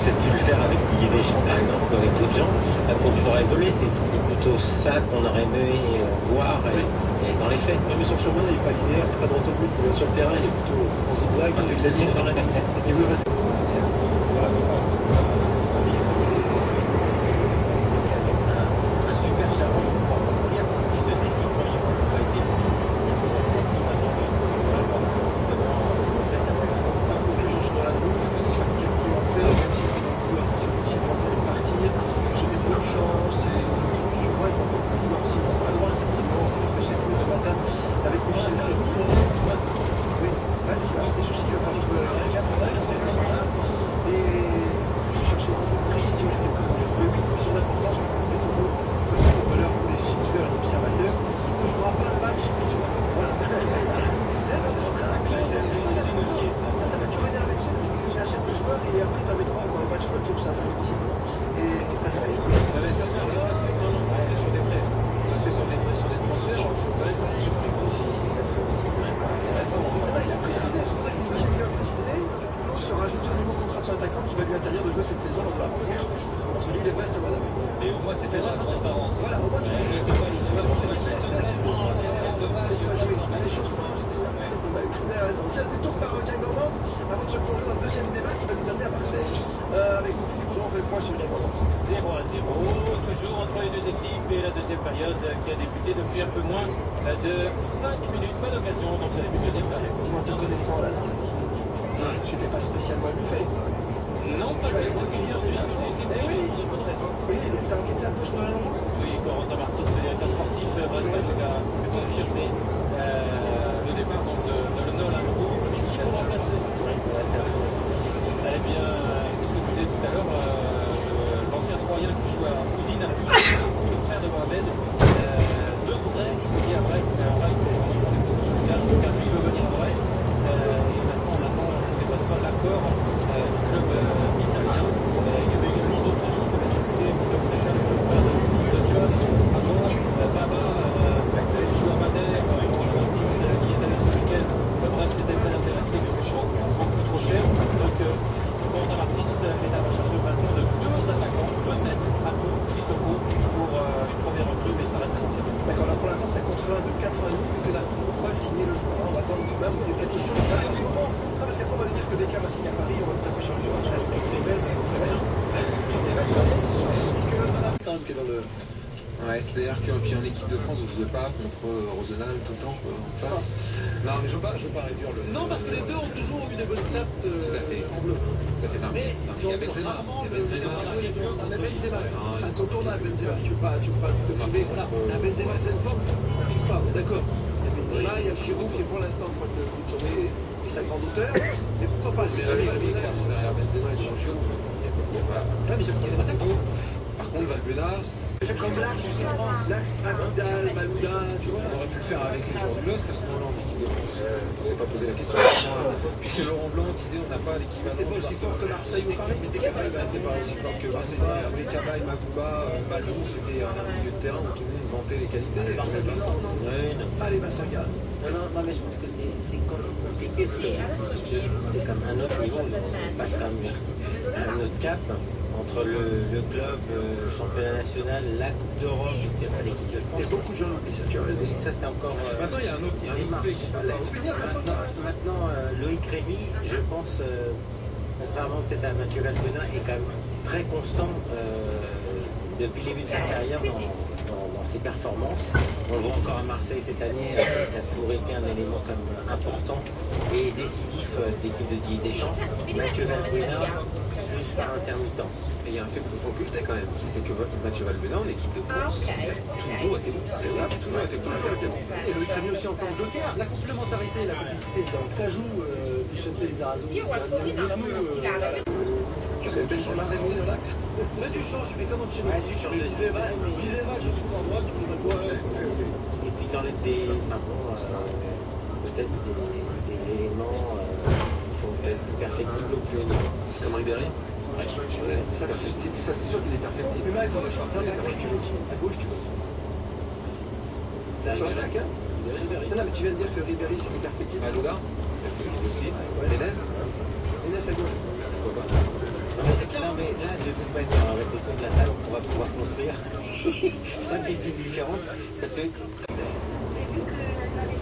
peut-être dû le faire avec Didier Deschamps, par exemple, ou avec d'autres gens, pour évoluer. C'est plutôt ça qu'on aurait aimé voir et dans les faits. Non, mais son chemin n'est pas linéaire, c'est pas droit au but. Sur le terrain, il est plutôt en zigzag. Il l'a dit dans la danse. Il veut rester. Un super challenge pour rebondir, puisque ces 6 points ont pas été avec Michel Serrault. Oui, parce qu'il va avoir des soucis contre et je cherchais beaucoup de précision. Oui, vision d'importance, mais toujours de valeur pour les suiveurs et les observateurs. Il ne jouera pas le match. Voilà. Ça va toujours aider avec ça. J'achète le joueur et après, tu avais droit à un match coach, ça va difficile. Et ça se fait. Ça se fait sur des prêts. Ça se fait sur des prêts, sur des transferts. sur les profils, si ça se fait aussi. C'est la seule fois il a précisé, c'est pour ça que Michel lui a précisé, on se rajoute un nouveau contrat de son attaquant qui va lui interdire de jouer cette saison lors de la rencontre entre Lille et Brest au mois d'avril. Et au moins, c'est fait dans la transparence. Voilà, au moins tu sais. C'est pas les joueurs qui Les choses pour tiens, détour par Guingamp avant de se plonger dans le deuxième débat qui va nous amener à Marseille avec nous Philippe Audron, on fait le point sur Guingamp. 0-0, toujours entre les deux équipes et la deuxième période qui a débuté depuis un peu moins de 5 minutes. Pas d'occasion dans ce début de deuxième période. Dis-moi, te connaissant là, tu n'étais pas spécialement buffet. Non, pas spécialement. On était pris pour de bonnes raisons. Oui, t'as enquêté un peu sur la langue. Oui, Corentin Martins, le directeur sportif brestois, nous a confirmé le départ donc, de Lionel Andrew. Qui pour remplacer? Eh bien, c'est ce que je vous disais tout à l'heure. L'ancien Troyen qui joue à Houdin, le frère de Mohamed, devrait signer à Brest. Mais alors là, il faut prendre les précautions d'usage. Donc, lui, il veut venir à Brest. Et maintenant, on attend des Brestois l'accord du club italien. Il y avait également d'autres noms qui avaient circulé, comme le jeune frère de John, Baba, qui joue à Madère, Martins, y est allé ce week-end. Brest était très intéressé, mais c'est beaucoup trop cher. Donc, Corentin Martins est à la recherche maintenant de 2 attaquants, peut-être à coup, Sissoko, pour une première recrue, mais ça reste à confirmer. D'accord, là pour l'instant c'est un contrat de 4 ans et demi, mais que n'a toujours pas signé le joueur. On va attendre quand même des pétitions de en ce moment. Ah, parce qu'après on va lui dire que Beckham va signer à Paris, on va taper sur le joueur. Avec les Belges, on fait rien. Sur des Belges, qui sont dit que dans la France, qui est dans le. Ouais, c'est-à-dire qu'en équipe de France, vous ne jouez pas contre Rosenal tout le temps, quoi, en face. Non, mais je veux pas réduire le. Non, parce que les deux ont toujours eu des bonnes stats tout à fait. en bleu. Tout à fait. Non, Mais il y a Benzema. Benzema, incontournable Benzema. Tu peux pas te priver. Voilà. Un Benzema en pleine forme, on ne pique pas, d'accord. Il y a Benzema, il y a Giroud qui est pour l'instant en train de tourner et sa grande hauteur. Mais pourquoi pas Mais j'avais clairement derrière Benzema et devant Giroud. Ça, mais c'est le troisième attaquant. Par contre, Valbuena, Comme l'axe, tu sais, l'axe Abidal, Malouda, tu vois. on aurait pu le faire avec les joueurs du LOSC à ce moment-là en équipe de France. On ne s'est pas posé la question. Puisque Laurent Blanc disait on n'a pas l'équivalent. C'est pas aussi fort que Marseille ou Paris. C'est pas aussi fort que Marseille. Mais Cabaye, Mavouba, Ballon, c'était un milieu de terrain où tout le monde vantait les qualités. Marseille, non. Allez, Massaga. Non, mais je pense que c'est compliqué. C'est comme un autre niveau. On passe quand même un autre cap entre le club, championnat national, la Coupe d'Europe, l'équipe de Il y France. a beaucoup de gens qui ça, tu as raison. Et ça, c'est encore. Maintenant, il y a un autre fait qui Laisse finir, Vincent. Maintenant, Loïc Rémy, je pense, contrairement peut-être à Mathieu Valbuena, est quand même très constant depuis le début de sa carrière dans ses performances. On le voit encore à Marseille cette année, ça a toujours été un élément comme important et décisif d'équipe de Didier Deschamps. Mathieu Valbuena, plus par intermittence. Et il y a un fait occulté quand même, c'est que Mathieu Valbuena en équipe de France, il a toujours été bon. C'est ça, toujours été bon. Et Loïc Rémy aussi en tant que joker. La complémentarité, la complicité, donc ça joue Michel Lizarazu. Qu'est-ce que tu changes de l'axe? Mais tu changes, tu fais comment tu changes? Tu changes de Bizema, je trouve en droite, tu fais quoi? Et puis dans les peut-être des éléments qui sont peut-être perfectibles au plus haut niveau. Comme Ribéry. Ça, c'est sûr qu'il est perfectible. Mais à gauche, tu veux qui? À gauche, tu veux qui? Sur l'attaque, hein? Non, mais tu viens de dire que Ribéry, c'est perfectible. Malouda, perfectible aussi. Ménez. Ménez à gauche. Pourquoi pas? mais c'est clair, mais là, de toute manière, avec autour de la table, on va pouvoir construire 5 équipes différentes parce que J'ai vu que dans les